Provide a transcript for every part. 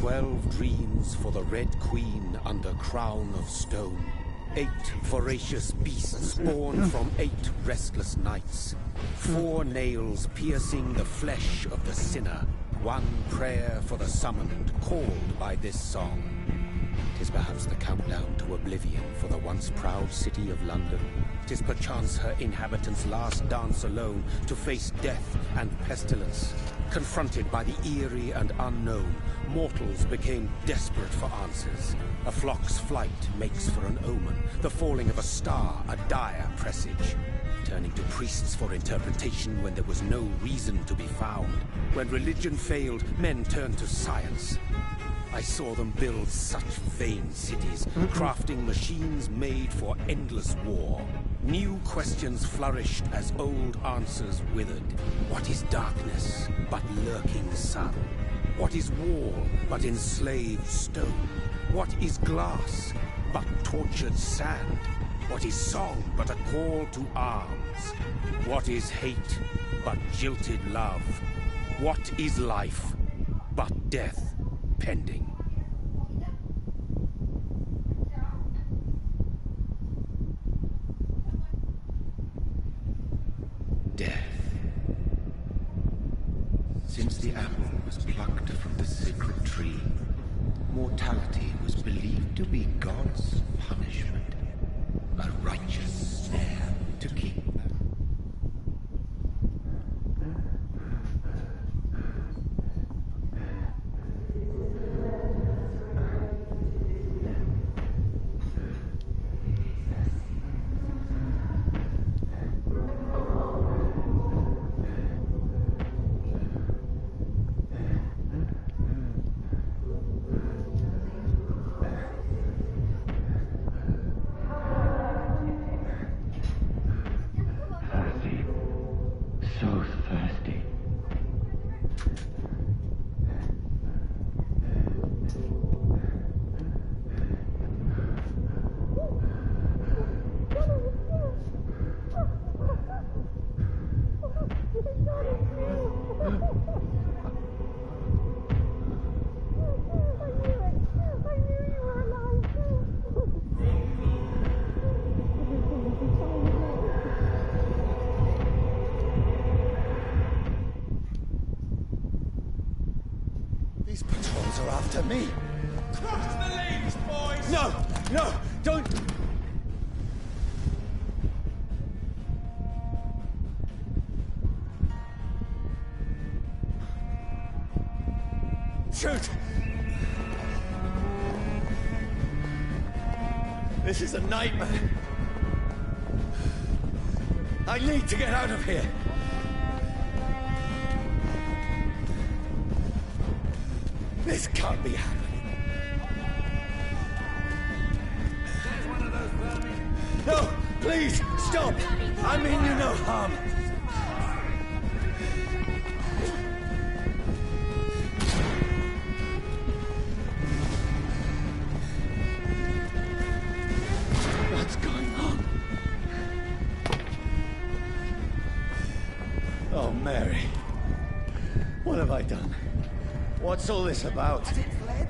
12 dreams for the Red Queen under crown of stone. 8 voracious beasts born from 8 restless nights. 4 nails piercing the flesh of the sinner. 1 prayer for the summoned, called by this song. 'Tis perhaps the countdown to oblivion for the once proud city of London. 'Tis perchance her inhabitants' last dance alone to face death and pestilence. Confronted by the eerie and unknown, mortals became desperate for answers. A flock's flight makes for an omen, the falling of a star a dire presage. Turning to priests for interpretation when there was no reason to be found. When religion failed, men turned to science. I saw them build such vain cities, crafting machines made for endless war. New questions flourished as old answers withered. What is darkness but lurking sun? What is wall but enslaved stone? What is glass but tortured sand? What is song but a call to arms? What is hate but jilted love? What is life but death pending? Death. Since the apple was plucked from the sacred tree, mortality was believed to be God's punishment, a righteous snare to keep. These patrols are after me. Cross the lanes, boys! No! No! Don't! Shoot! This is a nightmare. I need to get out of here. This can't be happening. There's one of those vermin. No! Please! Stop! I mean you no harm. What's going on? Oh, Mary. What have I done? What's all this about? Has it fled?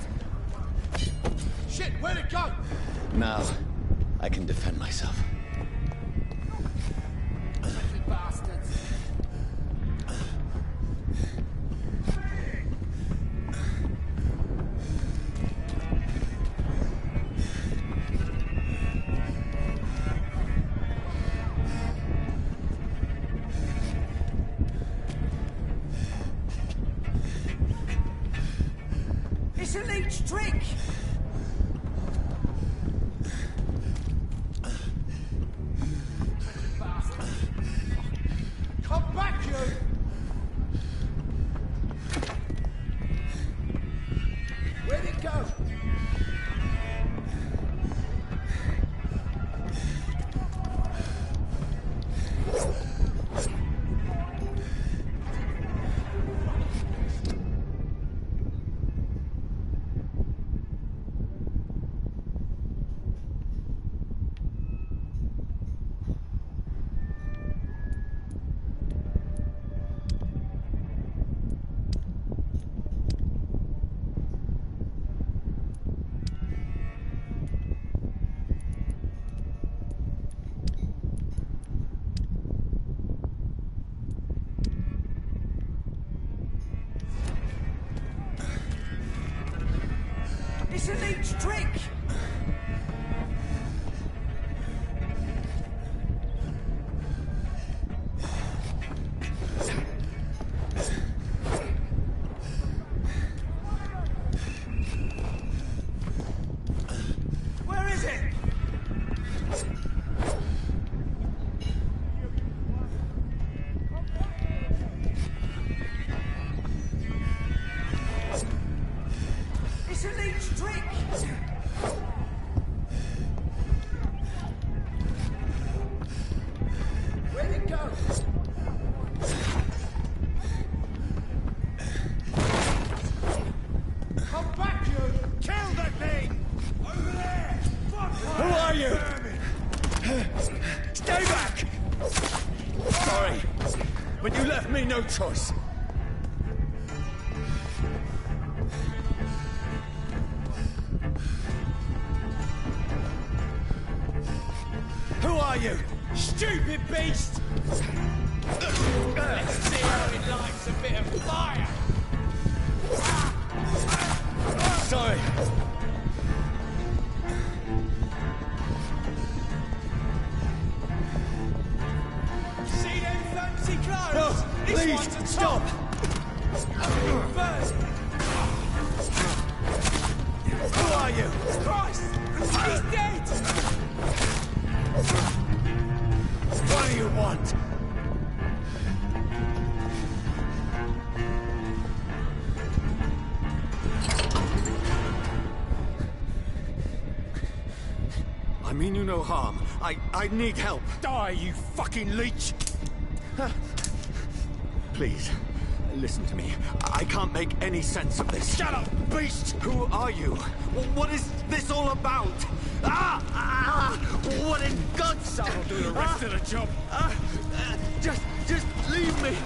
Shit, where'd it go? Now, I can defend myself. Filthy bastards. It's a leech trick! Come back, you! Where'd it go? Stay back! Sorry, but you left me no choice. Who are you? Stupid beast! Let's see how it likes a bit of fire! Sorry. See them fancy clothes? No, This please, one's a stop! First. Who are you? Christ! He's dead! What do you want? I mean you no harm. I need help. Die, you fucking leech! Please, listen to me. I can't make any sense of this. Shut up, beast! Who are you? What is this all about? What in God's name? I'll do the rest of the job. Just leave me.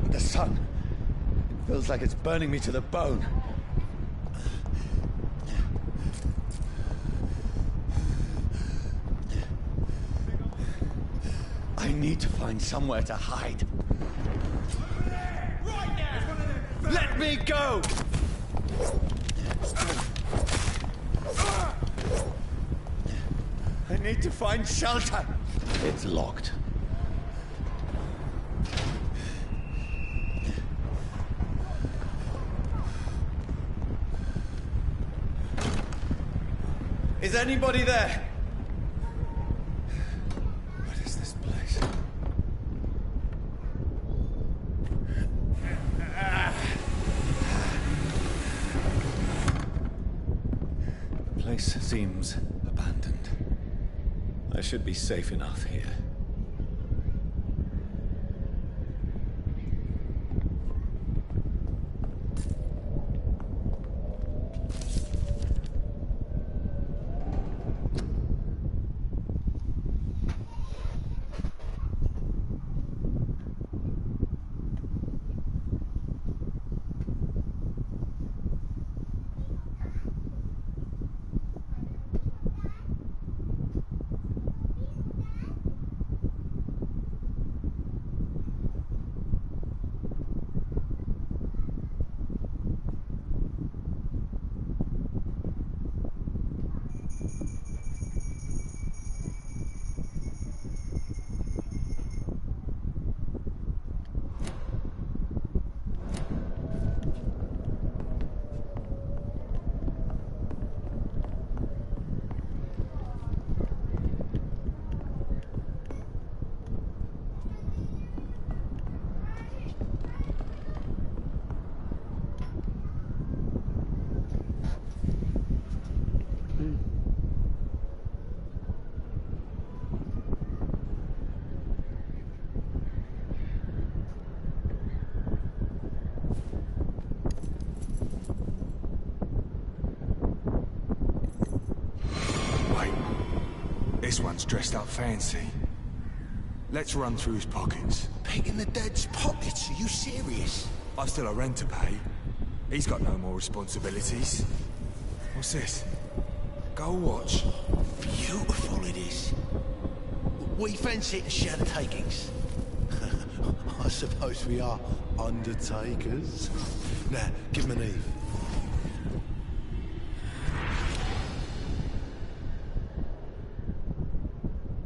The sun. It feels like it's burning me to the bone. I need to find somewhere to hide. Right now! Let me go! I need to find shelter. It's locked. Is anybody there? What is this place? The place seems abandoned. I should be safe enough here. This one's dressed up fancy. Let's run through his pockets. Picking the dead's pockets? Are you serious? I've still a rent to pay. He's got no more responsibilities. What's this? Gold watch. Beautiful it is. We fancy it and share the takings. I suppose we are undertakers. Now, give him an Eve.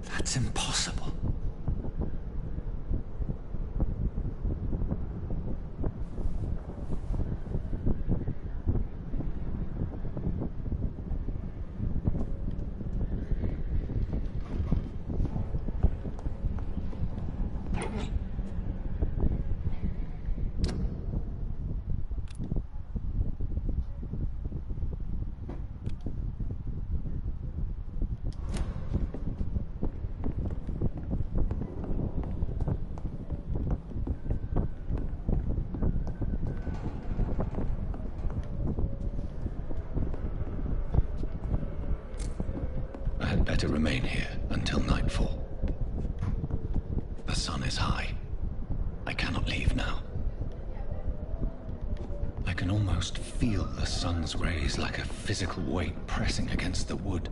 That's impossible. Better remain here until nightfall. The sun is high. I cannot leave now. I can almost feel the sun's rays like a physical weight pressing against the wood.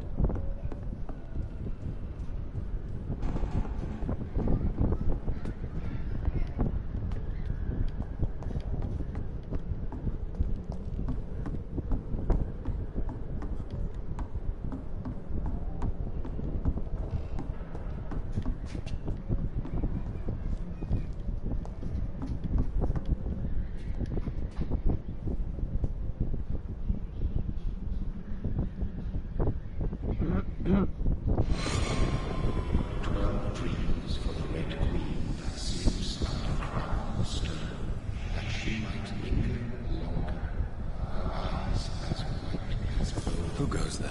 Who goes there?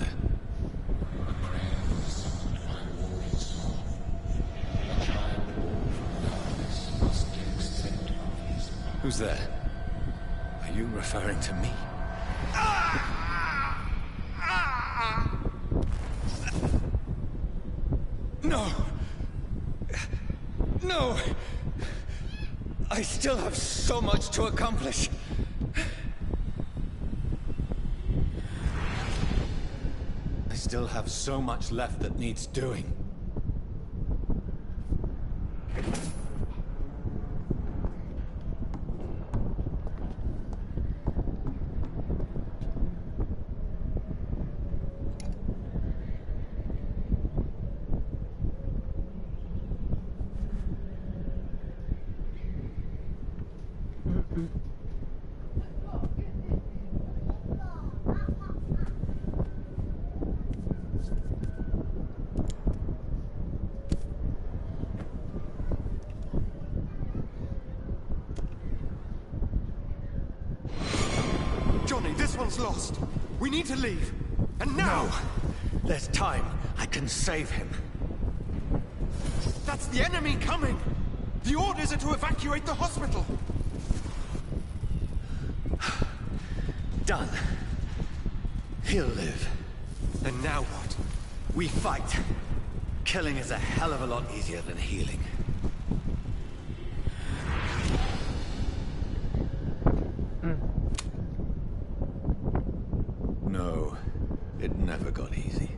Who's there? Are you referring to me? No! No! I still have so much to accomplish. I still have so much left that needs doing. Johnny, this one's lost. We need to leave. And now! No! There's time. I can save him. That's the enemy coming! The orders are to evacuate the hospital! Done. He'll live. And now what? We fight. Killing is a hell of a lot easier than healing. No, it never got easy.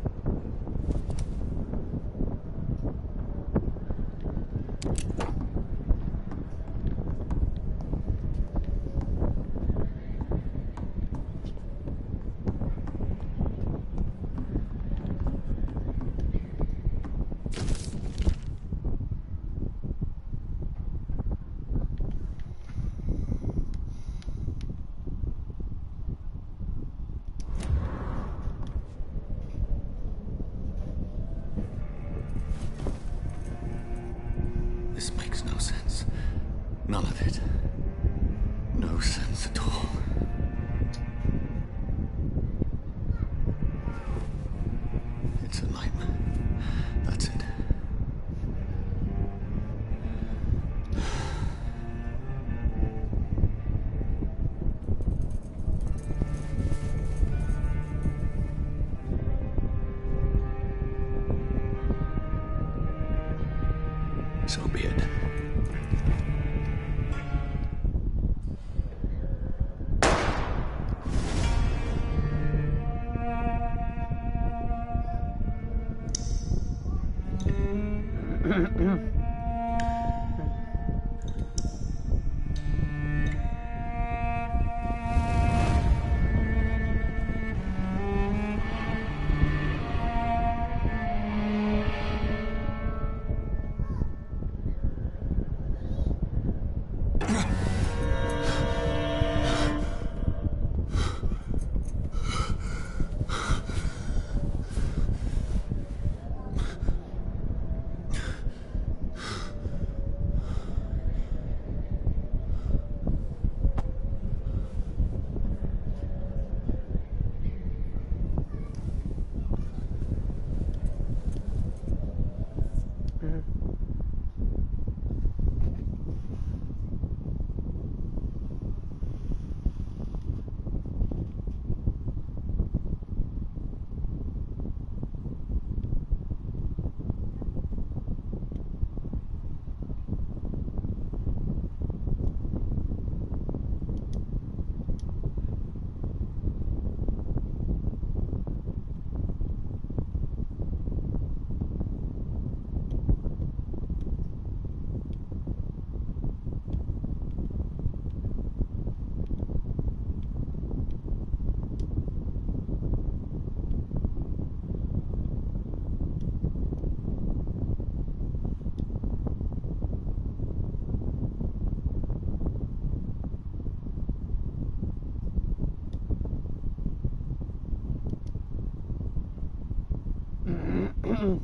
That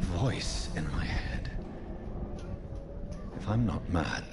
voice in my head. If I'm not mad...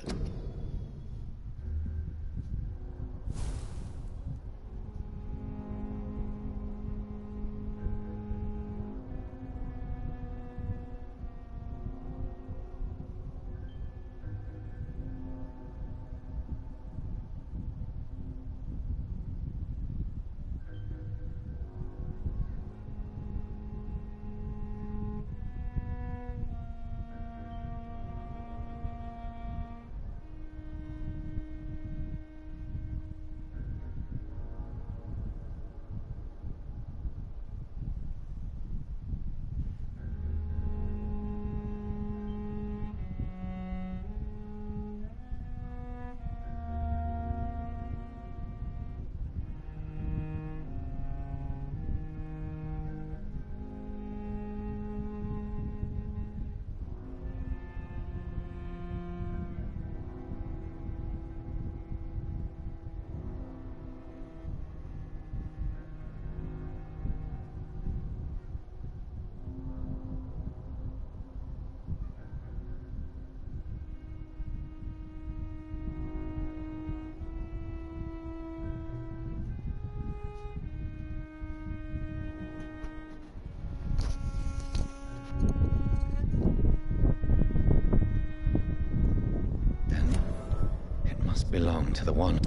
belong to the one.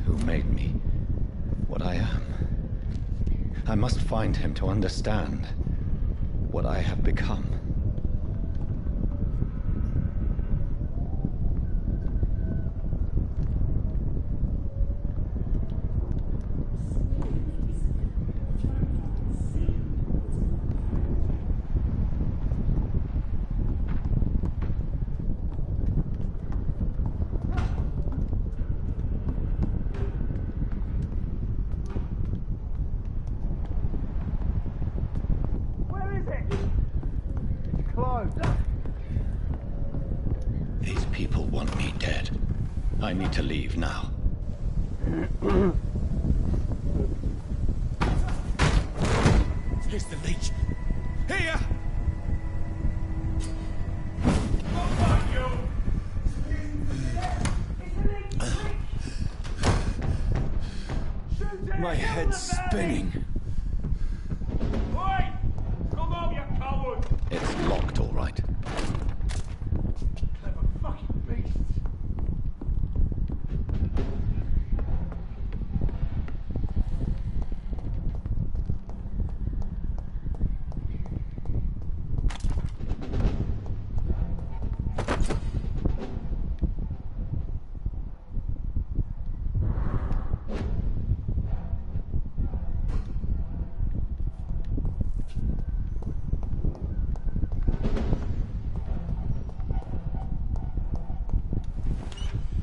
Who made me what I am? I must find him to understand what I have become. These people want me dead. I need to leave now. Here's the leech. Here! My head's spinning. Oi! Come on, you coward! It's locked, all right. Clever fucking beast.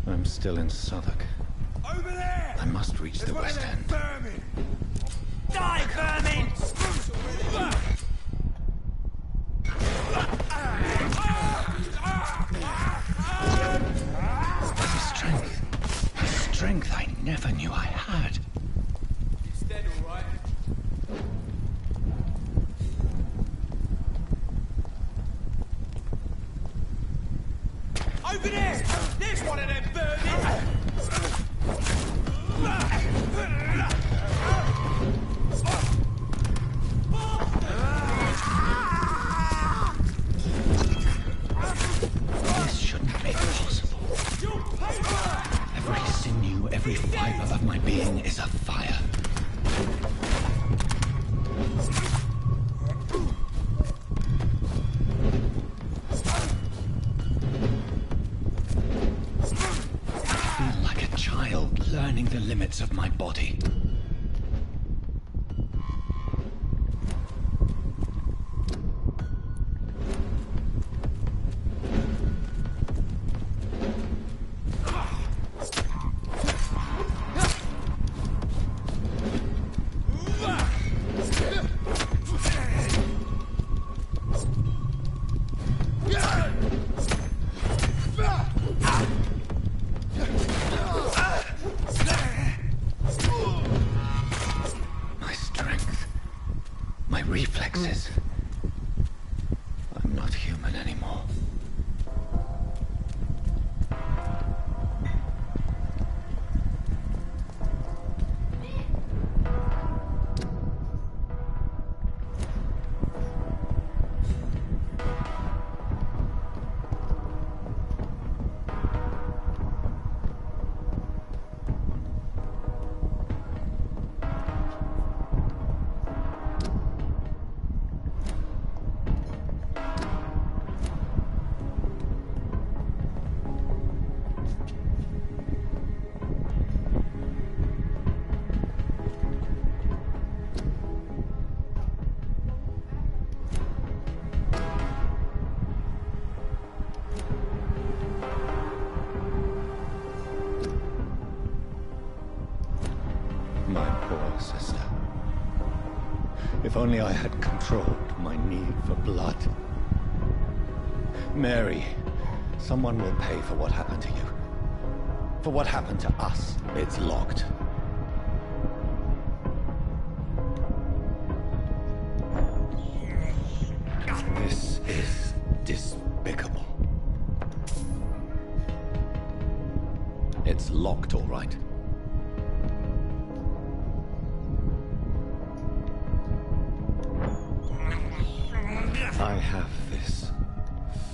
I'm still in Southwark. Over there! I must reach the West End. Vermin! Die, vermin! The strength I never knew I had. It's dead, all right. Over there! There's one of them vermin! This shouldn't be possible. Every sinew, every fiber of my being is afire. body. My strength, my reflexes. I'm not human anymore. My poor sister. If only I had controlled my need for blood. Mary, someone will pay for what happened to you. For what happened to us. It's locked. This is despicable. It's locked, all right. I have this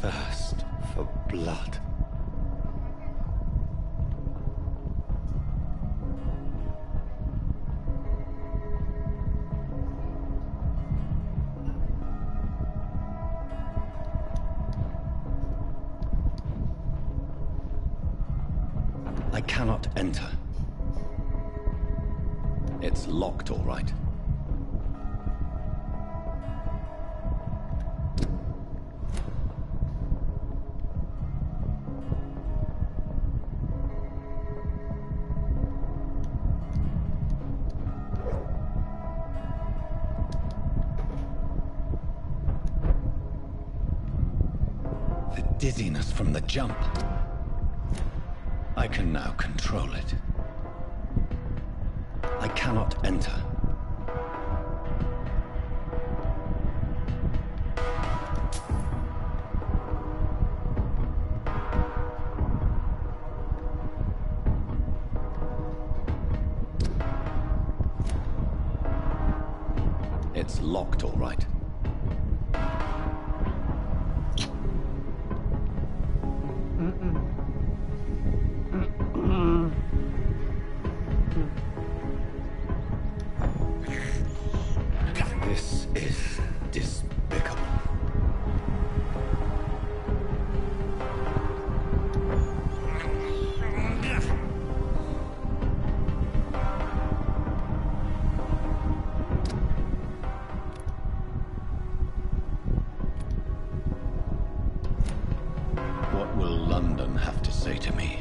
thirst for blood. I cannot enter. It's locked, all right. The dizziness from the jump. I can now control it. I cannot enter. It's locked, all right. This is despicable. What will London have to say to me?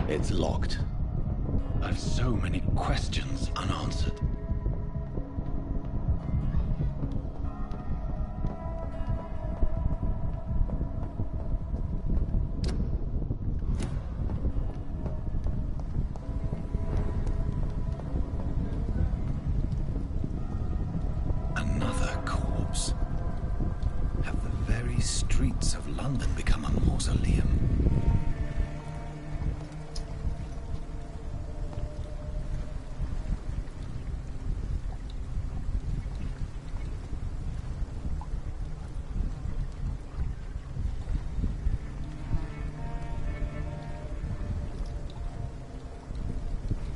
It's locked. I've so many questions unanswered. Another corpse. Have the very streets of London become a mausoleum?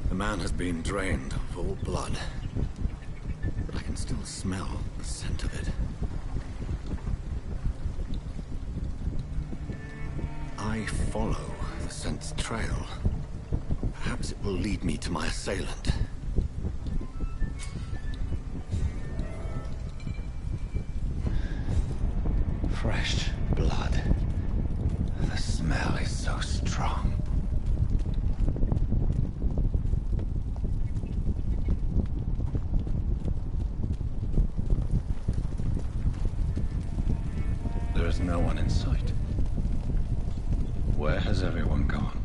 The man has been drained of all blood, but I can still smell the scent of it. I follow the scent's trail. Perhaps it will lead me to my assailant. Fresh blood. The smell is so strong. There is no one in sight. Where has everyone gone?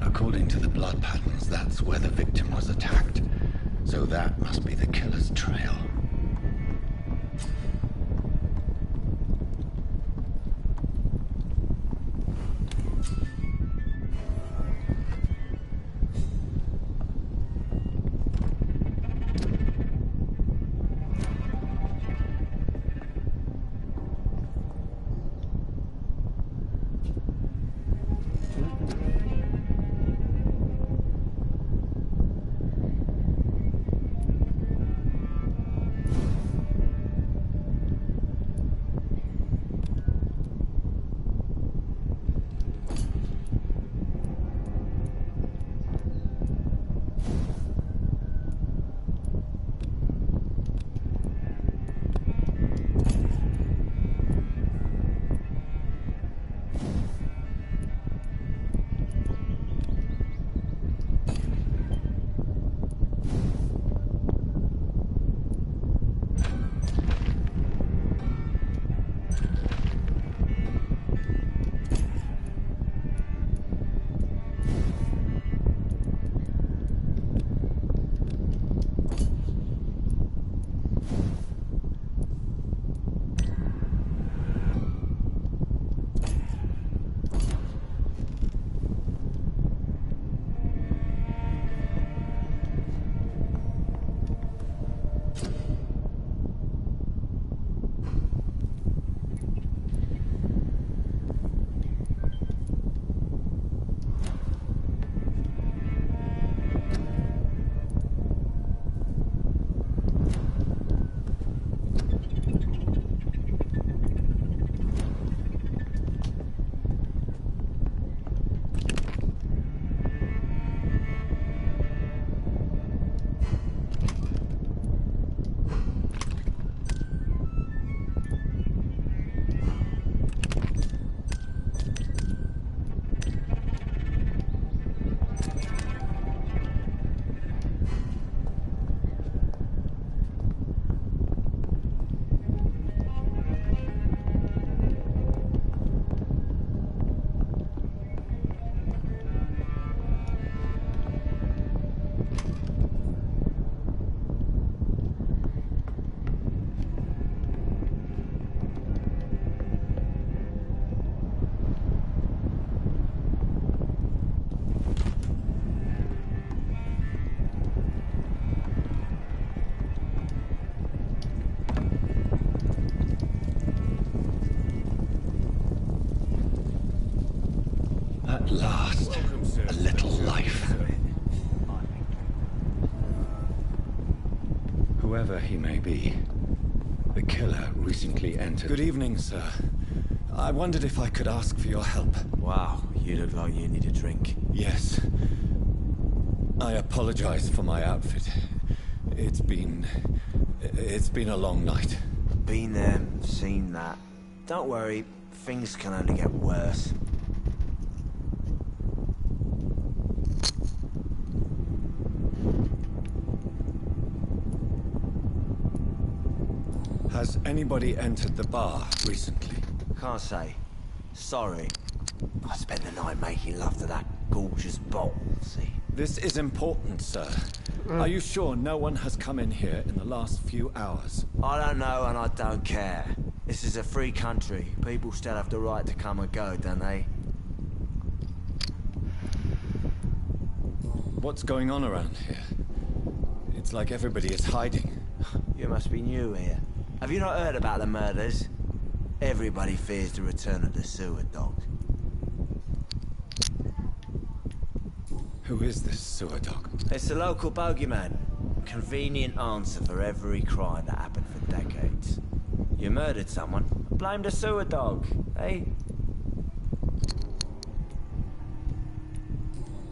According to the blood patterns, that's where the victim was attacked. So that must be the killer's trail. At last, a little life. Whoever he may be, the killer recently entered. Good evening, sir. I wondered if I could ask for your help. Wow, you look like you need a drink. Yes. I apologize for my outfit. It's been a long night. Been there, seen that. Don't worry, things can only get worse. Has anybody entered the bar recently? Can't say. Sorry. I spent the night making love to that gorgeous bottle, see? This is important, sir. Are you sure no one has come in here in the last few hours? I don't know and I don't care. This is a free country. People still have the right to come and go, don't they? What's going on around here? It's like everybody is hiding. You must be new here. Have you not heard about the murders? Everybody fears the return of the sewer dog. Who is this sewer dog? It's the local bogeyman. Convenient answer for every crime that happened for decades. You murdered someone, blame the sewer dog, eh?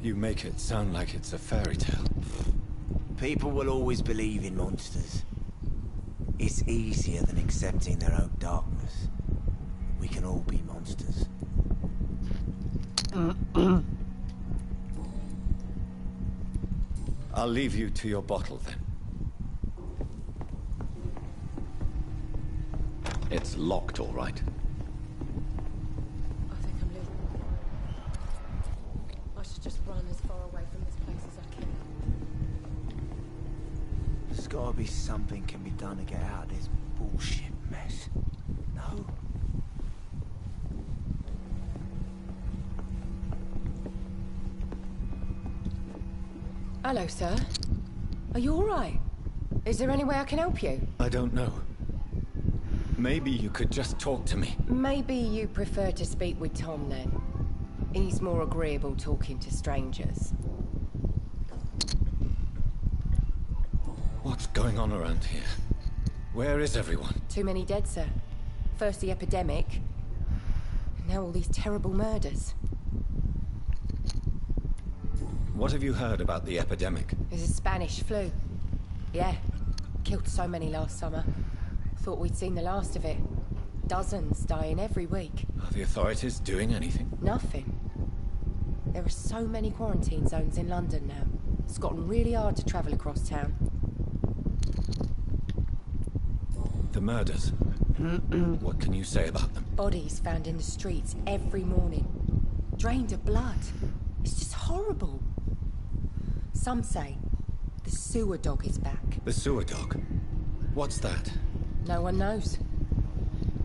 You make it sound like it's a fairy tale. People will always believe in monsters. It's easier than accepting their own darkness. We can all be monsters. I'll leave you to your bottle then. It's locked, all right. I think I'm losing my mind. I should just run as far away from this place as I can. There's gotta be something can be done to get out of this bullshit mess. No? Hello, sir. Are you all right? Is there any way I can help you? I don't know. Maybe you could just talk to me. Maybe you prefer to speak with Tom, then. He's more agreeable talking to strangers. What's going on around here? Where is everyone? Too many dead, sir. First the epidemic, and now all these terrible murders. What have you heard about the epidemic? There's a Spanish flu. Yeah, killed so many last summer. Thought we'd seen the last of it. Dozens dying every week. Are the authorities doing anything? Nothing. There are so many quarantine zones in London now. It's gotten really hard to travel across town. The murders. What can you say about them? Bodies found in the streets every morning. Drained of blood. It's just horrible. Some say the sewer dog is back. The sewer dog? What's that? No one knows.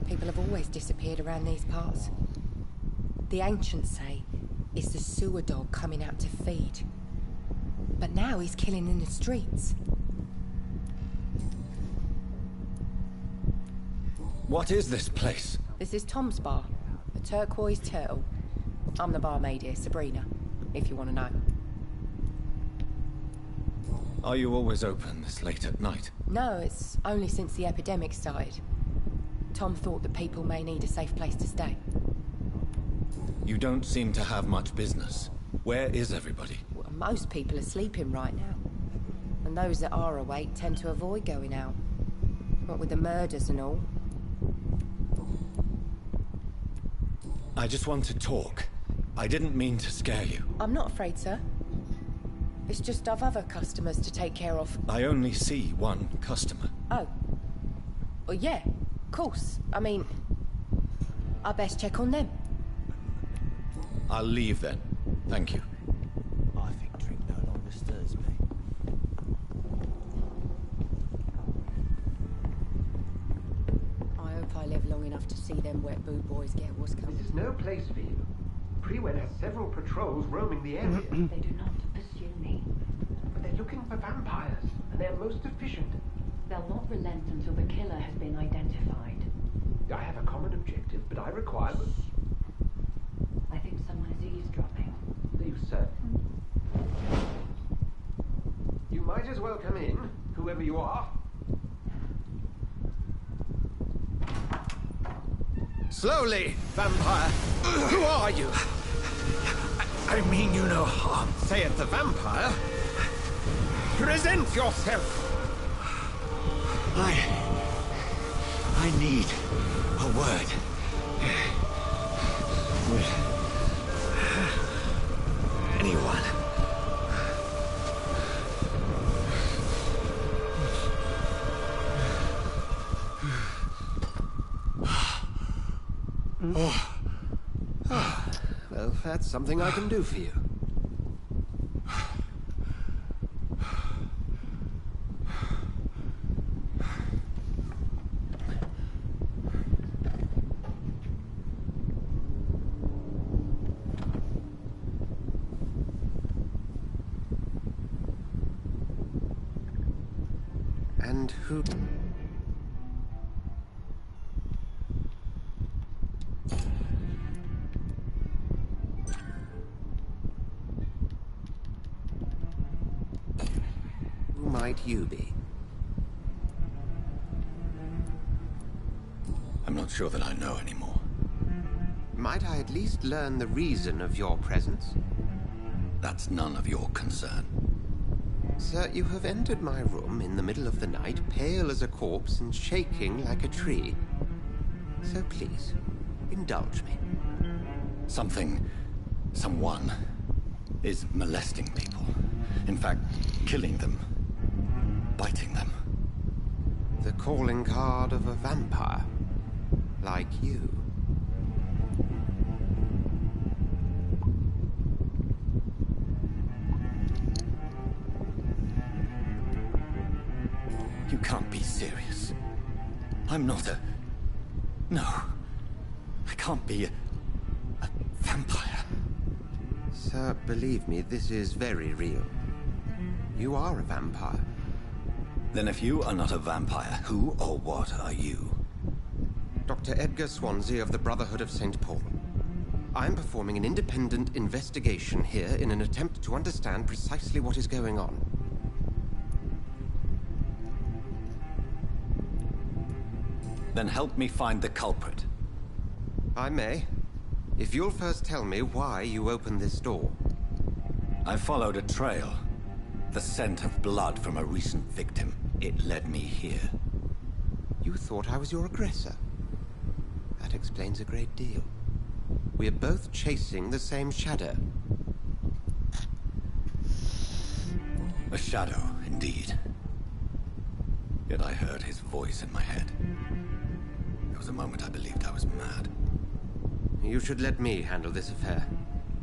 People have always disappeared around these parts. The ancients say it's the sewer dog coming out to feed. But now he's killing in the streets. What is this place? This is Tom's bar, the Turquoise Turtle. I'm the barmaid here, Sabrina, if you want to know. Are you always open this late at night? No, it's only since the epidemic started. Tom thought that people may need a safe place to stay. You don't seem to have much business. Where is everybody? Well, most people are sleeping right now. And those that are awake tend to avoid going out. What with the murders and all. I just want to talk. I didn't mean to scare you. I'm not afraid, sir. It's just I've other customers to take care of. I only see one customer. Oh. Well, yeah, of course. I mean, I best check on them. I'll leave then. Thank you. I think drink no longer stirs me. I hope I live long enough to see them wet boot boys get what's coming. This is no place for you. Prewen has several patrols roaming the area. They do not pursue me. But they're looking for vampires, and they're most efficient. They'll not relent until the killer has been identified. I have a common objective, but I require... I think someone is eavesdropping. Are you certain? You might as well come in, whoever you are. Slowly, vampire. Who are you? I mean you no harm, saith the vampire. Present yourself. I need a word. With anyone. Well, that's something I can do for you. And who... Who might you be? I'm not sure that I know anymore. Might I at least learn the reason of your presence? That's none of your concern. Sir, you have entered my room in the middle of the night, pale as a corpse and shaking like a tree. So please, indulge me. Someone is molesting people. In fact, killing them. Biting them. The calling card of a vampire. Like you. You can't be serious. I'm not a... No. I can't be a vampire. Sir, believe me, this is very real. You are a vampire. Then if you are not a vampire, who or what are you? Dr. Edgar Swansea of the Brotherhood of St. Paul. I'm performing an independent investigation here in an attempt to understand precisely what is going on. Then help me find the culprit. I may. If you'll first tell me why you opened this door. I followed a trail. The scent of blood from a recent victim. It led me here. You thought I was your aggressor. That explains a great deal. We're both chasing the same shadow. A shadow, indeed. Yet I heard his voice in my head. There was a moment I believed I was mad. You should let me handle this affair.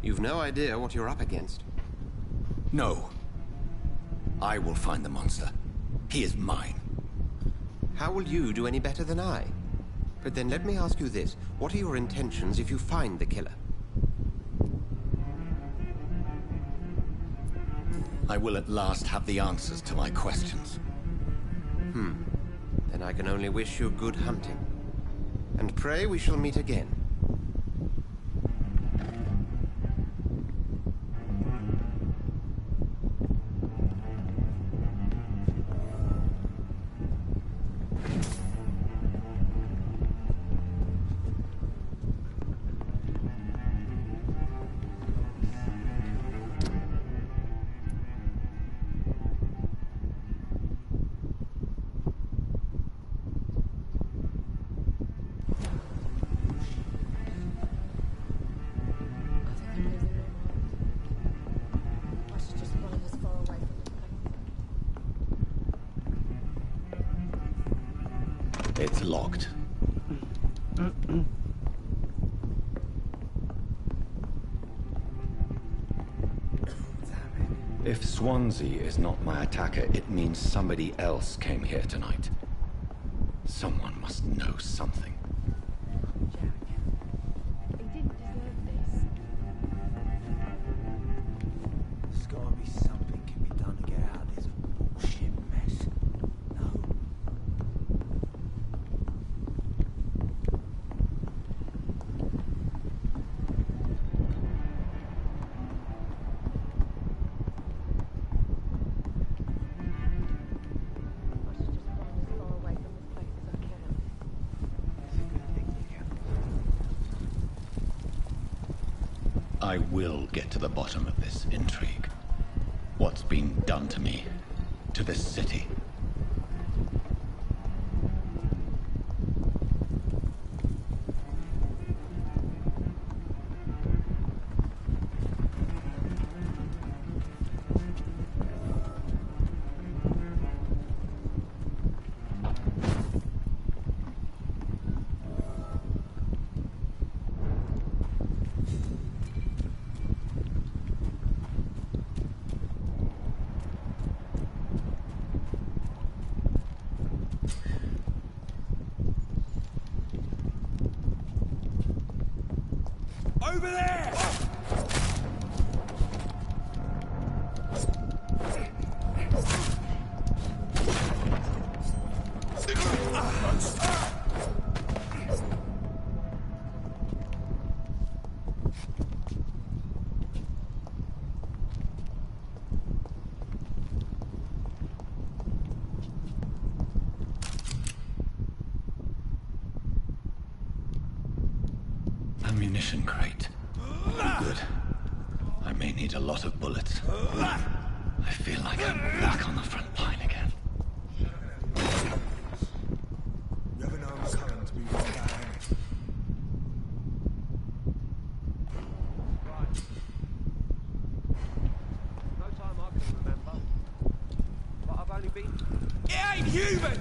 You've no idea what you're up against. No. I will find the monster. He is mine. How will you do any better than I? But then let me ask you this. What are your intentions if you find the killer? I will at last have the answers to my questions. Then I can only wish you good hunting. And pray we shall meet again. It's locked. If Swansea is not my attacker, it means somebody else came here tonight. Someone must know something. He didn't deserve this. There's gotta be something can be done to get out of this bullshit mess. No? I should just run as far away from this place as I can. It's a good thing you can. I will get to the bottom of this intrigue. What's been done to me, to this city. Over there! ammunition crate. Good. I may need a lot of bullets. I feel like I'm back on the front line again. You ever know who's coming to be one bad enemy? No time I can remember. But I've only been... It ain't human!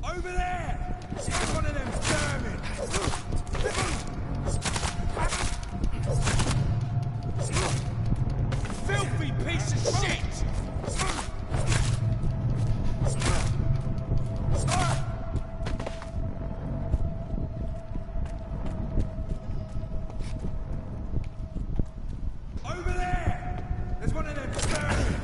Over there! It's one of them vermin! Filthy piece of shit! Over there! There's one of them vermin!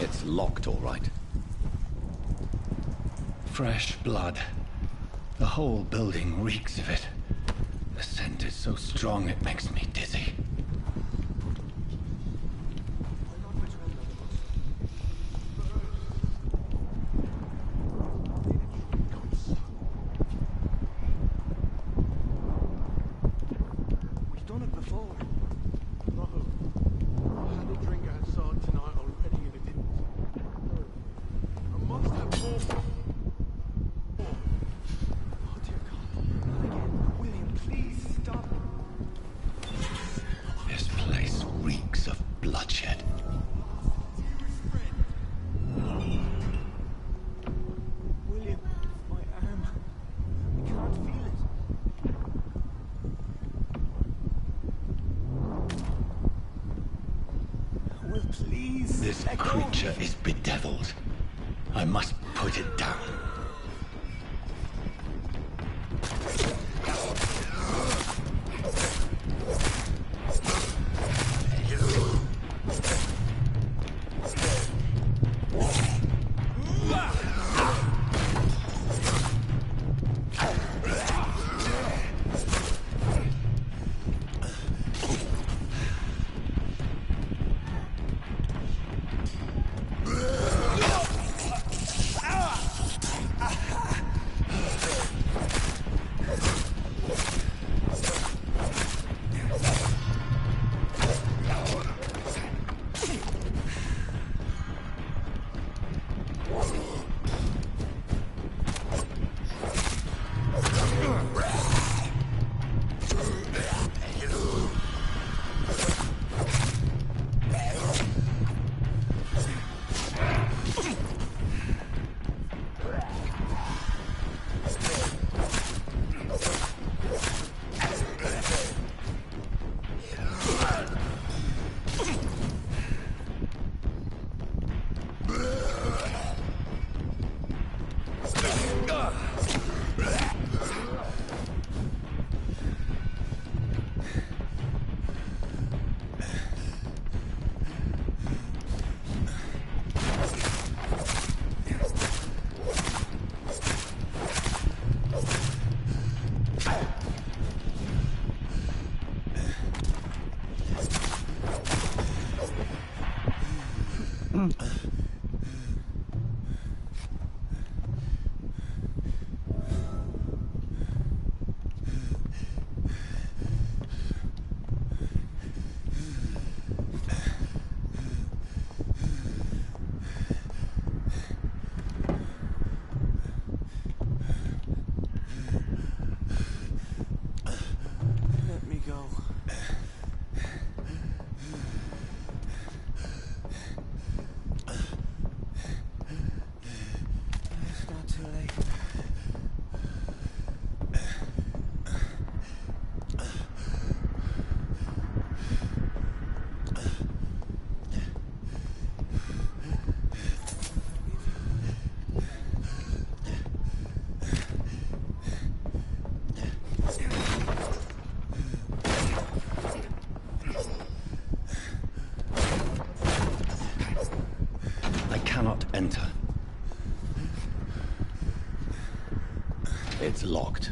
It's locked, all right. Fresh blood. The whole building reeks of it. The scent is so strong it makes me dizzy. We've done it before. No. I had a drink outside tonight already and it didn't. I must have more. Oh dear God. Not again. William, please stop. This place reeks of bloodshed. William, my arm. I can't feel it. Will, please. This let go. creature is bedeviled. I must put it down. Let me go. It's not too late. I cannot enter. It's locked.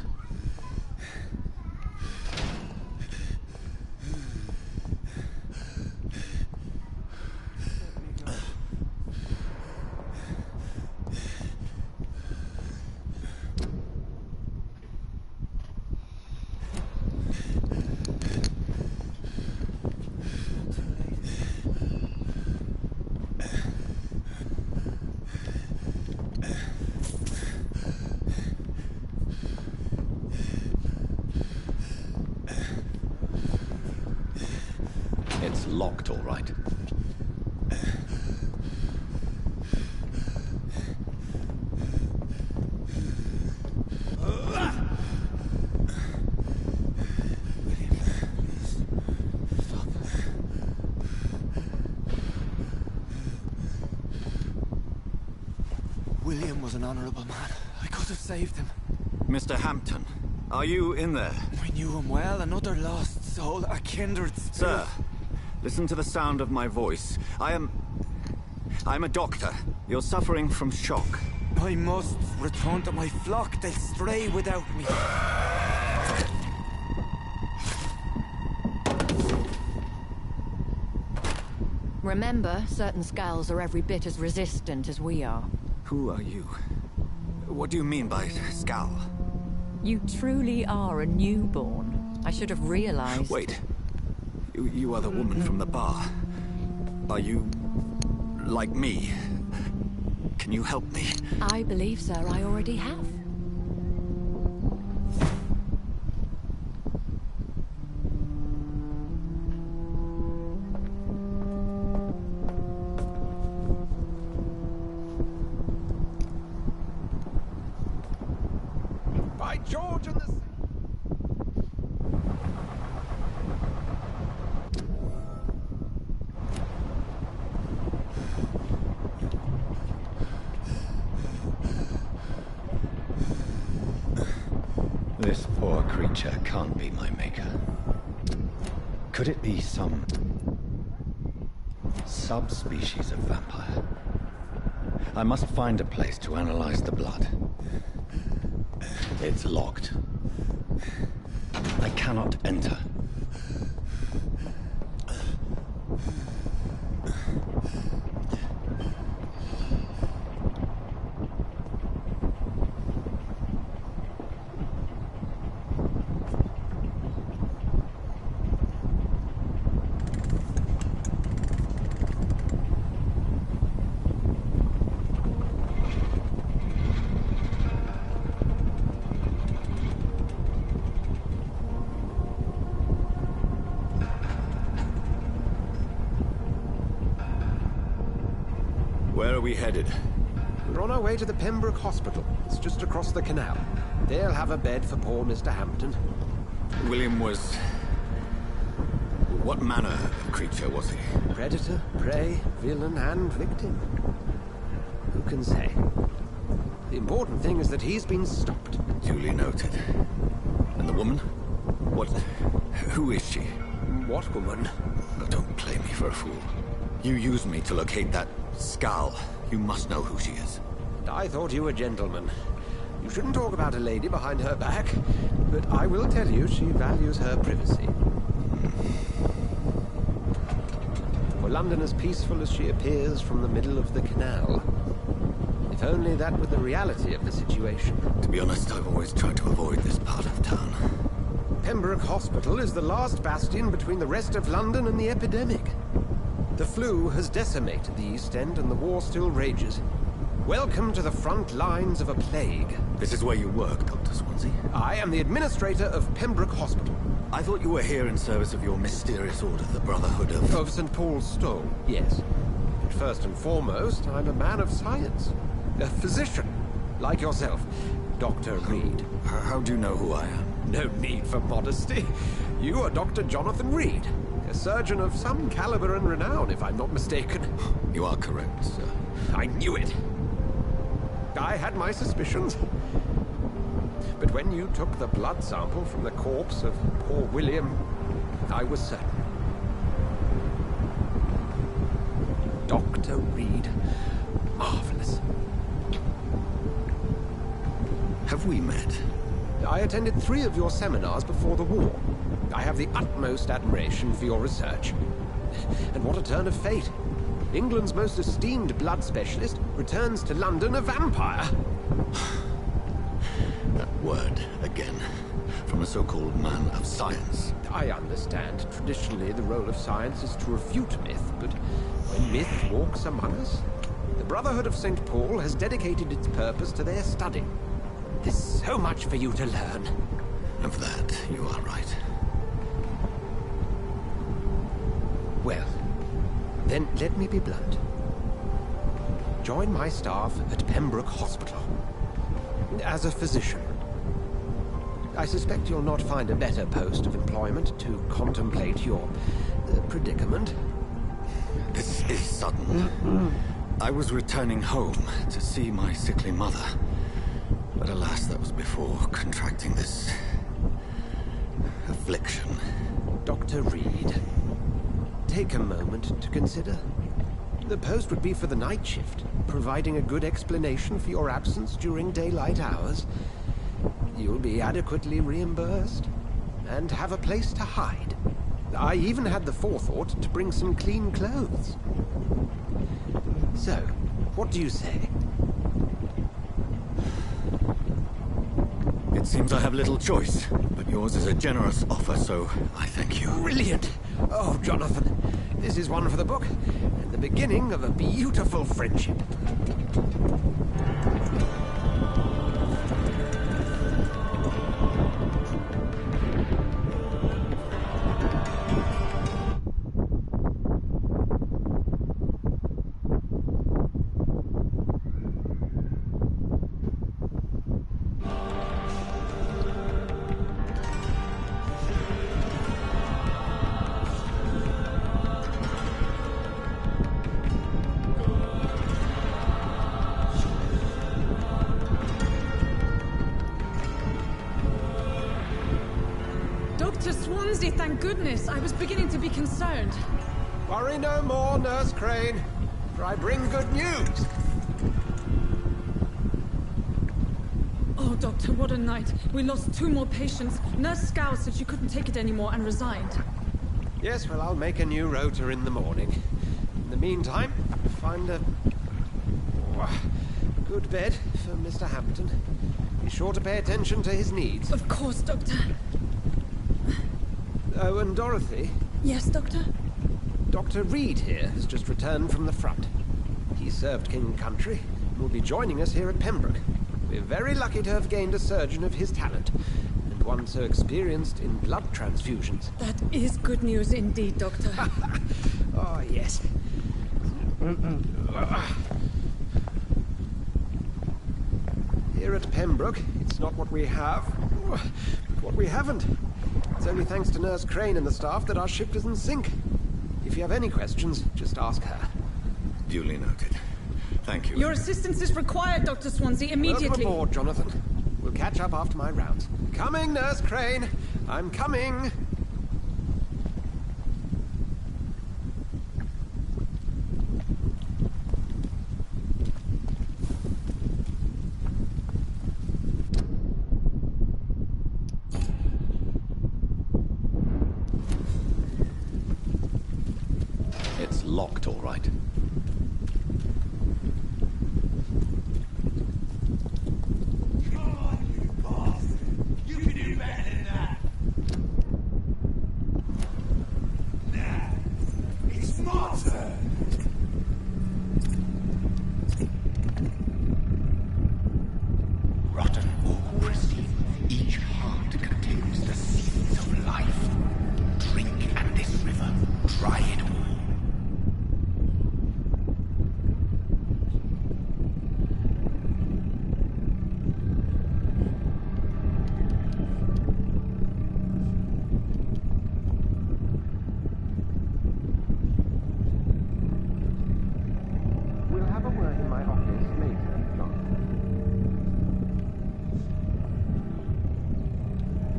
It's locked, all right. William was an honorable man. I could have saved him. Mr. Hampton, are you in there? I knew him well, another lost soul, a kindred spirit. Sir, listen to the sound of my voice. I am I'm a doctor. You're suffering from shock. I must return to my flock. They'll stray without me. Remember, certain skulls are every bit as resistant as we are. Who are you? What do you mean by Skal? You truly are a newborn. I should have realized. Wait. You are the woman from the bar. Are you... like me? Can you help me? I believe, sir, I already have. By George and the... This poor creature can't be my maker. Could it be some... subspecies of vampire? I must find a place to analyze the blood. It's locked. I cannot enter. Where are we headed? We're on our way to the Pembroke Hospital. It's just across the canal. They'll have a bed for poor Mr. Hampton. William was... what manner of creature was he? Predator, prey, villain, and victim. Who can say? The important thing is that he's been stopped. Duly noted. And the woman? What... who is she? What woman? Oh, don't play me for a fool. You used me to locate that Skal. You must know who she is. I thought you a gentleman. You shouldn't talk about a lady behind her back, but I will tell you she values her privacy. For London as peaceful as she appears from the middle of the canal. If only that were the reality of the situation. To be honest, I've always tried to avoid this part of town. Pembroke Hospital is the last bastion between the rest of London and the epidemic. The flu has decimated the East End and the war still rages. Welcome to the front lines of a plague. This is where you work, Dr. Swansea? I am the administrator of Pembroke Hospital. I thought you were here in service of your mysterious order, the Brotherhood of... Of St. Paul's Stole, yes. But first and foremost, I'm a man of science. A physician, like yourself, Dr. Reed. How do you know who I am? No need for modesty. You are Dr. Jonathan Reed. A surgeon of some caliber and renown, if I'm not mistaken. You are correct, sir. I knew it. I had my suspicions. But when you took the blood sample from the corpse of poor William, I was certain. Dr. Reed. Marvelous. Have we met? I attended 3 of your seminars before the war. I have the utmost admiration for your research. And what a turn of fate. England's most esteemed blood specialist returns to London a vampire. That word, again. From a so-called man of science. I understand. Traditionally, the role of science is to refute myth, but when myth walks among us, the Brotherhood of St. Paul has dedicated its purpose to their study. There's so much for you to learn. And for that, you are right. Well, then let me be blunt. Join my staff at Pembroke Hospital. As a physician. I suspect you'll not find a better post of employment to contemplate your predicament. This is sudden. I was returning home to see my sickly mother. But alas, that was before contracting this... affliction. Dr. Reed, take a moment to consider. The post would be for the night shift, providing a good explanation for your absence during daylight hours. You'll be adequately reimbursed, and have a place to hide. I even had the forethought to bring some clean clothes. So, what do you say? It seems I have little choice, but yours is a generous offer, so I thank you. Brilliant! Oh, Jonathan, this is one for the book, and the beginning of a beautiful friendship. Dr. Swansea, thank goodness. I was beginning to be concerned. Worry no more, Nurse Crane, for I bring good news. Oh, Doctor, what a night. We lost 2 more patients. Nurse Scow said she couldn't take it anymore and resigned. Yes, well, I'll make a new rota in the morning. In the meantime, find a good bed for Mr. Hampton. Be sure to pay attention to his needs. Of course, Doctor. Oh, and Dorothy? Yes, Doctor? Dr. Reed here has just returned from the front. He served King and Country and will be joining us here at Pembroke. We're very lucky to have gained a surgeon of his talent, and one so experienced in blood transfusions. That is good news indeed, Doctor. Oh, yes. Here at Pembroke, it's not what we have, but what we haven't. It's only thanks to Nurse Crane and the staff that our ship is in sync. If you have any questions, just ask her. Duly noted. Thank you. Your assistance is required, Dr. Swansea, immediately. Welcome aboard, Jonathan. We'll catch up after my rounds. Coming, Nurse Crane. I'm coming. It's locked, all right. Rotten or pristine, each heart contains the seeds of life. Drink at this river, try it all. We'll have a word in my office later, Jonathan.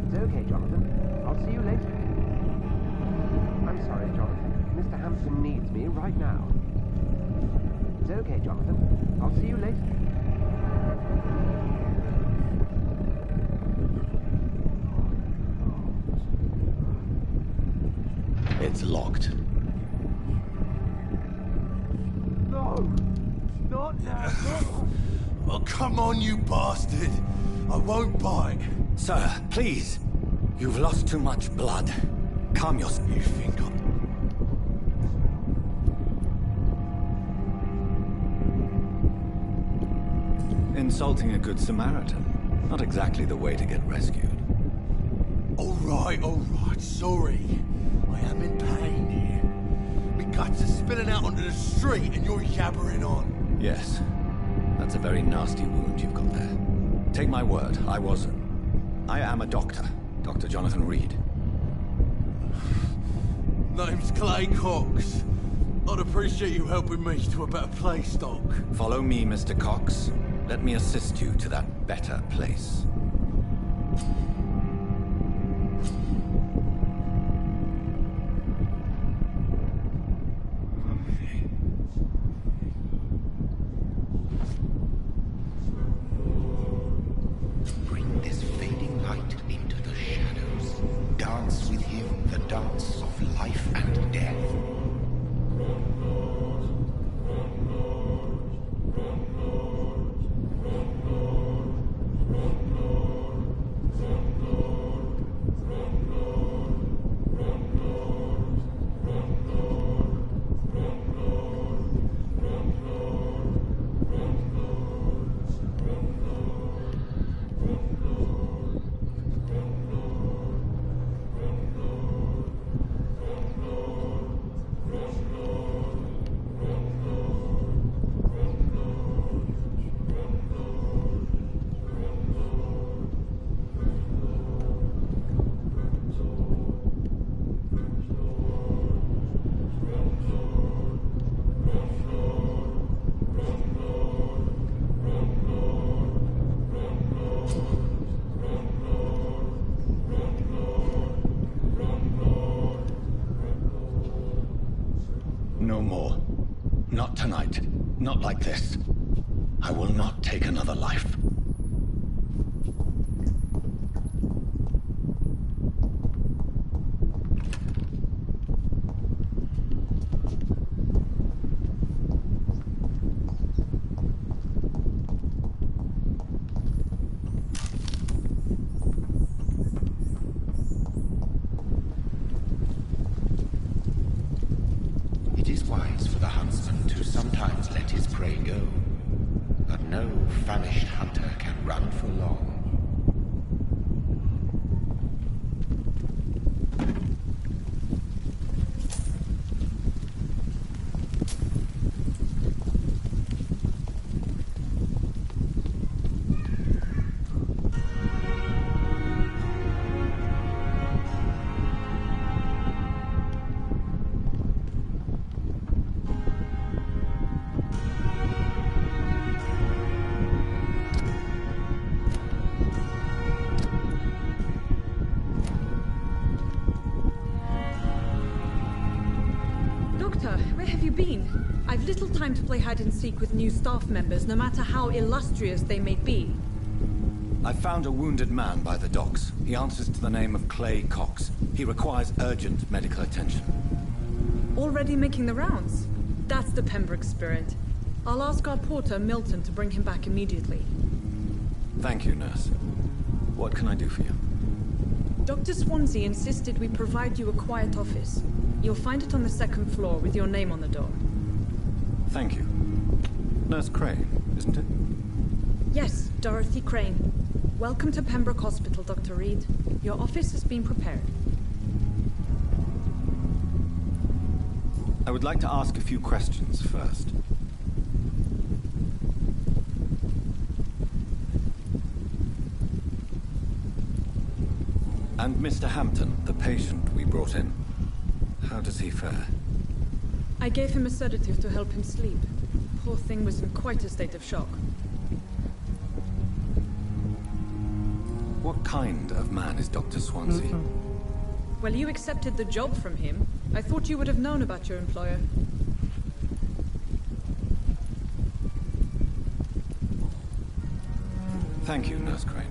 It's okay, Jonathan. I'll see you later. I'm sorry, Jonathan. Mr. Hampton needs me right now. It's okay, Jonathan. I'll see you later. It's locked. No! Not now! Oh, come on, you bastard! I won't bite. Sir, please. You've lost too much blood. Calm yourself. You think I'm... Insulting a good Samaritan. Not exactly the way to get rescued. All right, sorry. I am in pain here. My guts are spilling out onto the street and you're yabbering on. Yes. That's a very nasty wound you've got there. Take my word, I am a doctor. Dr. Jonathan Reed. Name's Clay Cox. I'd appreciate you helping me to a better place, Doc. Follow me, Mr. Cox. Let me assist you to that better place. Not tonight. Not like this. I will not take another life. It is wise for the huntsman to sometimes let his prey go, but no famished hunter can run for long. Where have you been? I've little time to play hide and seek with new staff members, no matter how illustrious they may be. I found a wounded man by the docks. He answers to the name of Clay Cox. He requires urgent medical attention. Already making the rounds? That's the Pembroke spirit. I'll ask our porter, Milton, to bring him back immediately. Thank you, nurse. What can I do for you? Dr. Swansea insisted we provide you a quiet office. You'll find it on the second floor with your name on the door. Thank you. Nurse Crane, isn't it? Yes, Dorothy Crane. Welcome to Pembroke Hospital, Dr. Reed. Your office has been prepared. I would like to ask a few questions first. And Mr. Hampton, the patient we brought in. How does he fare? I gave him a sedative to help him sleep. Poor thing was in quite a state of shock. What kind of man is Dr. Swansea? Well, you accepted the job from him. I thought you would have known about your employer. Thank you, Nurse Crane.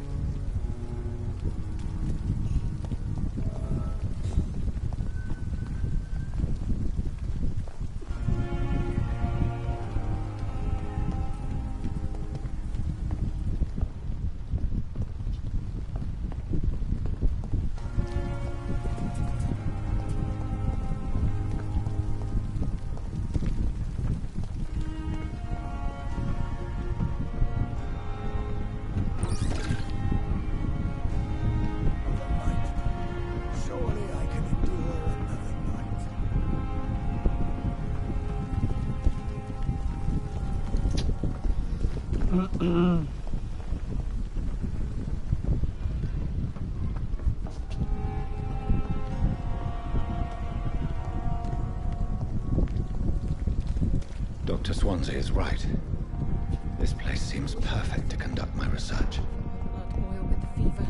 Dr. Swansea is right. This place seems perfect to conduct my research. Blood oil with the fever.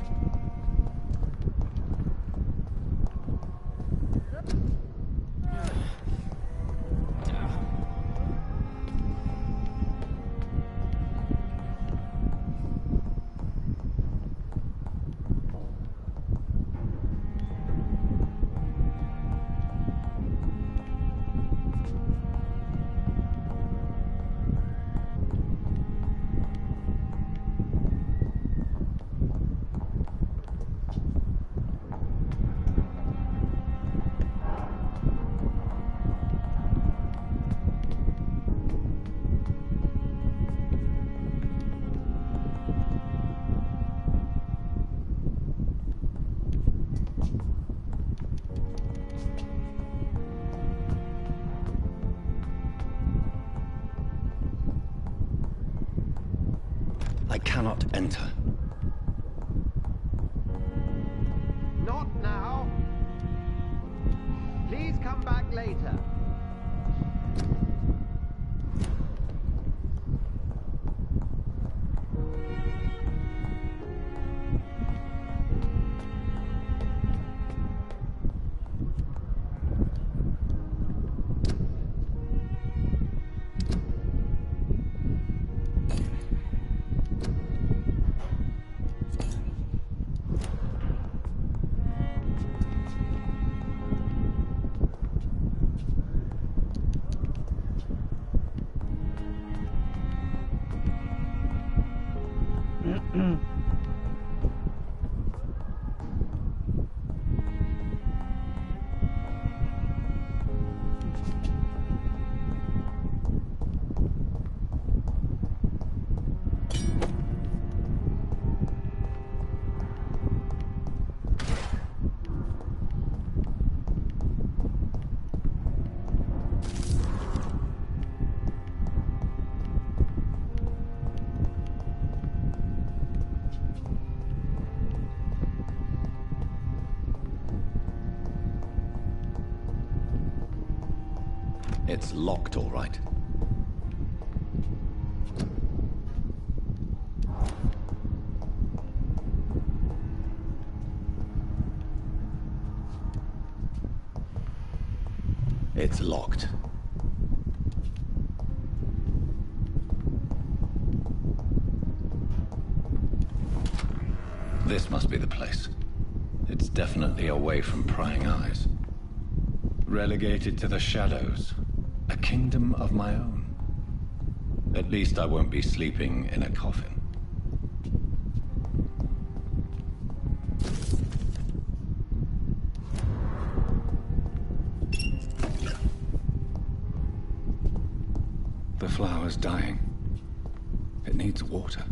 I cannot enter. Not now. Please come back later. It's locked, all right. It's locked. This must be the place. It's definitely away from prying eyes. Relegated to the shadows. A kingdom of my own. At least I won't be sleeping in a coffin. The flower's dying. It needs water.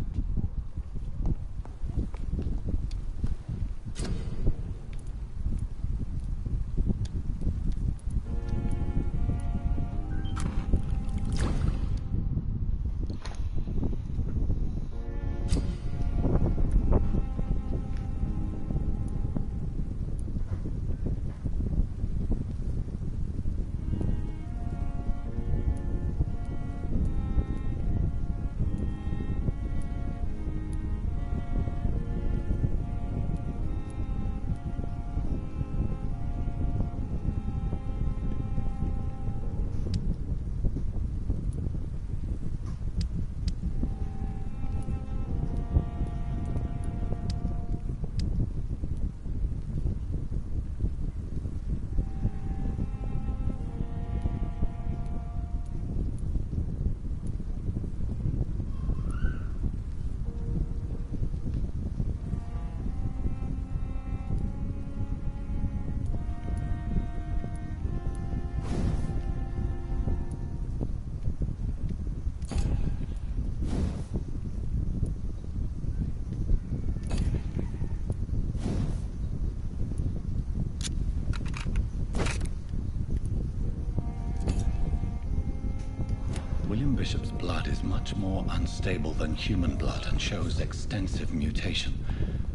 Bishop's blood is much more unstable than human blood and shows extensive mutation.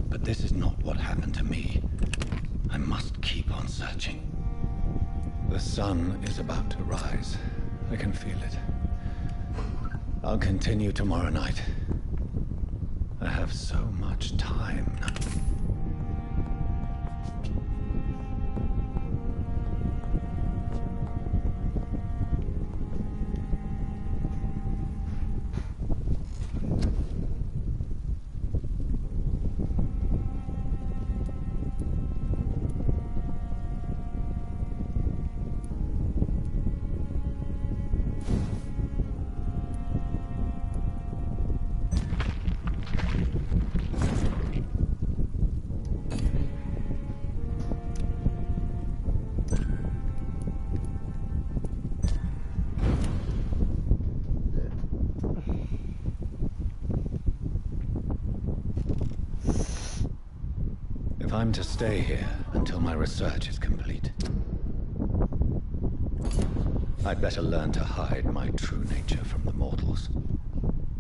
But this is not what happened to me. I must keep on searching. The sun is about to rise. I can feel it. I'll continue tomorrow night. I have so much time now. I'm to stay here until my research is complete. I'd better learn to hide my true nature from the mortals.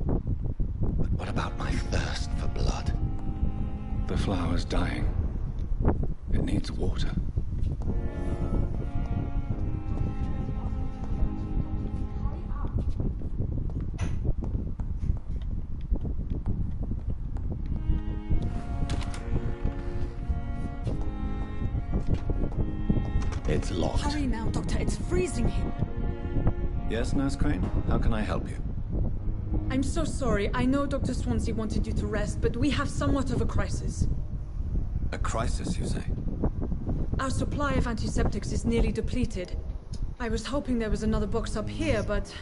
But what about my thirst for blood? The flower's dying. It needs water. It's locked. Hurry now, Doctor. It's freezing here. Yes, Nurse Crane? How can I help you? I'm so sorry. I know Dr. Swansea wanted you to rest, but we have somewhat of a crisis. A crisis, you say? Our supply of antiseptics is nearly depleted. I was hoping there was another box up here, but...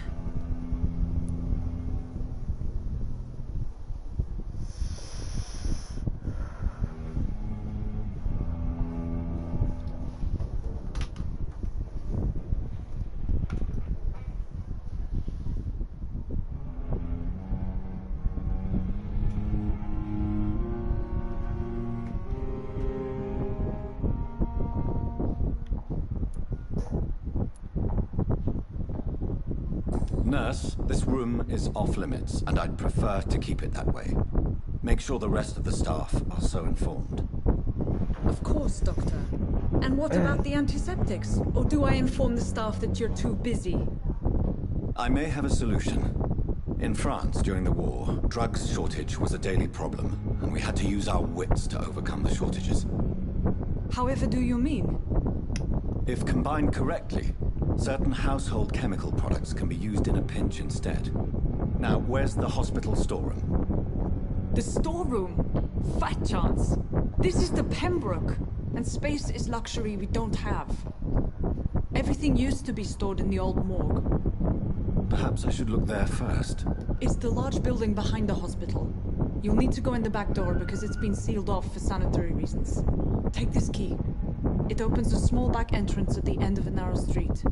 Nurse, this room is off limits, and I'd prefer to keep it that way. Make sure the rest of the staff are so informed. Of course, Doctor. And what about the antiseptics? Or do I inform the staff that you're too busy? I may have a solution. In France, during the war, drugs shortage was a daily problem, and we had to use our wits to overcome the shortages. However do you mean? If combined correctly, certain household chemical products can be used in a pinch instead. Now, where's the hospital storeroom? The storeroom? Fat chance. This is the Pembroke, and space is luxury we don't have. Everything used to be stored in the old morgue. Perhaps I should look there first. It's the large building behind the hospital. You'll need to go in the back door because it's been sealed off for sanitary reasons. Take this key. It opens a small back entrance at the end of a narrow street.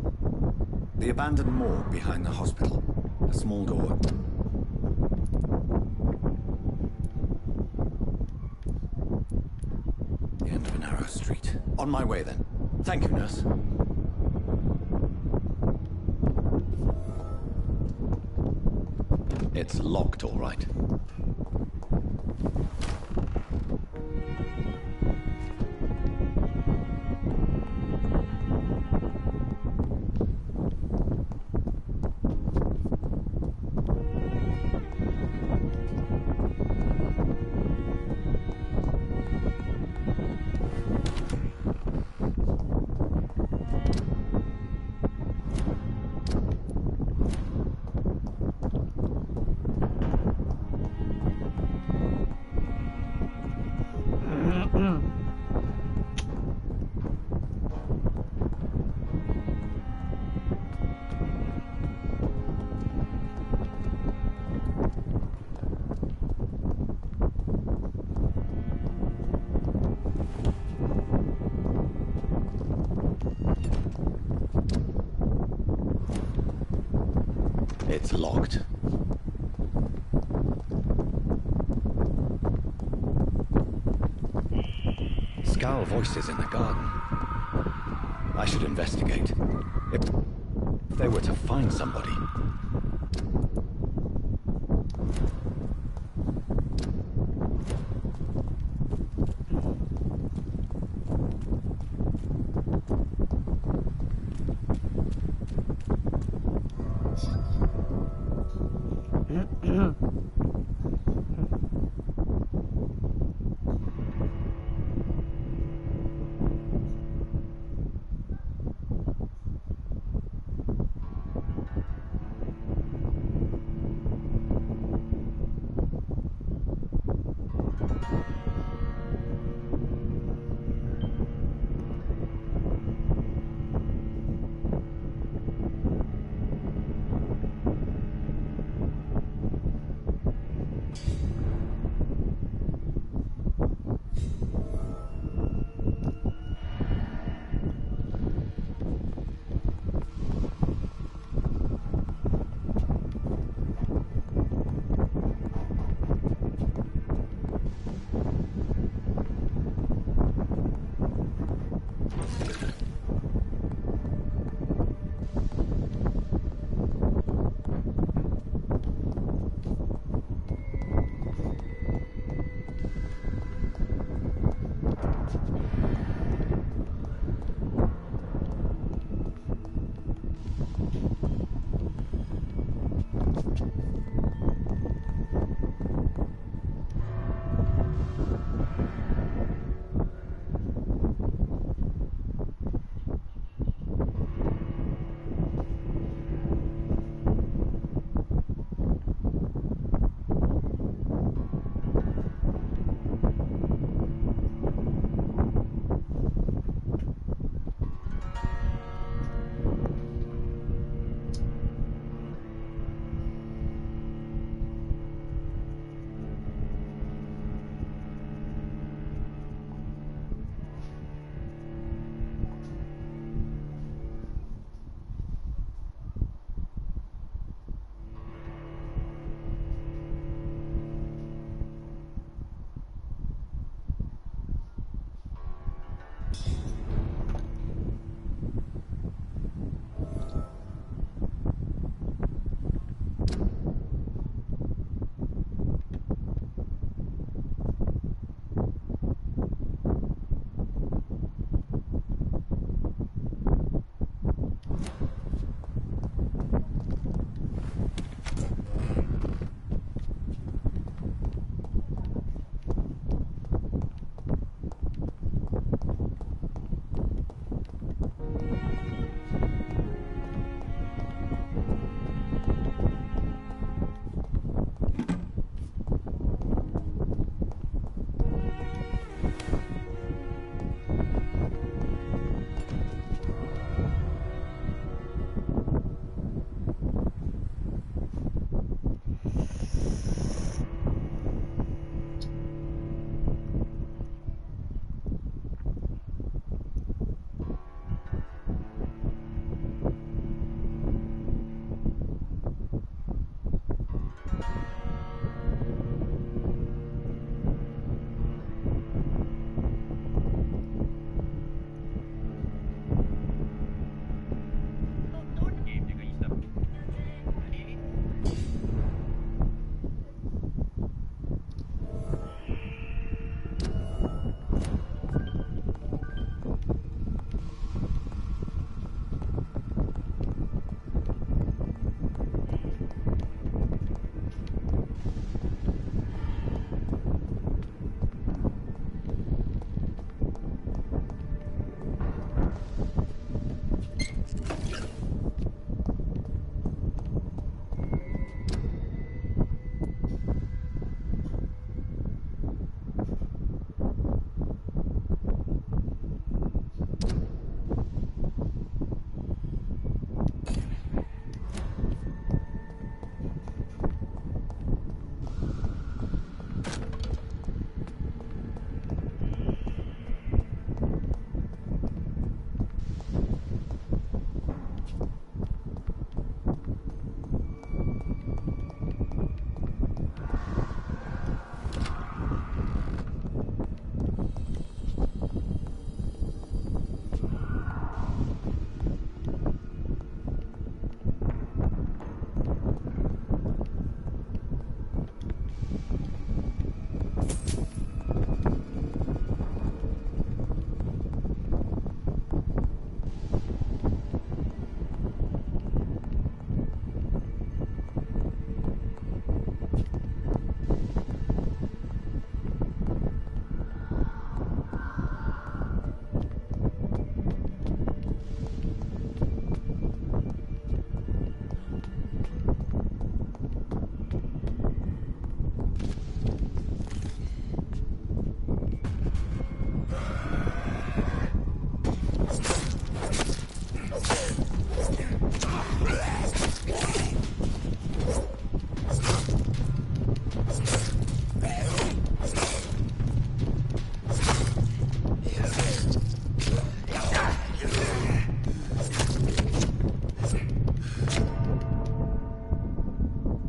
The abandoned morgue behind the hospital. A small door. The end of a narrow street. On my way then. Thank you, nurse. It's locked, all right. It's locked. Scowl voices in the garden. I should investigate. If they were to find somebody.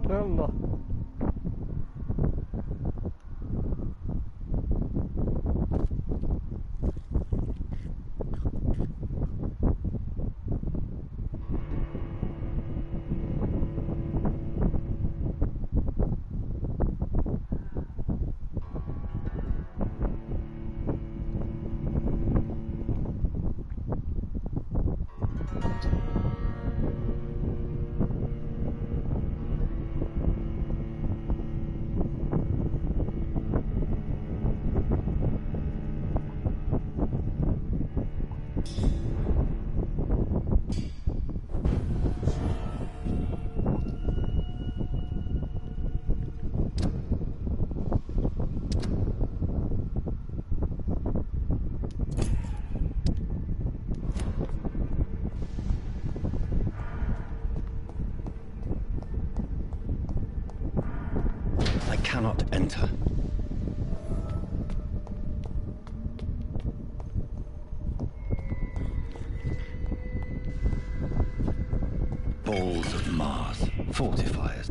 يلا. I cannot enter. Balls of Mars. Fortifiers.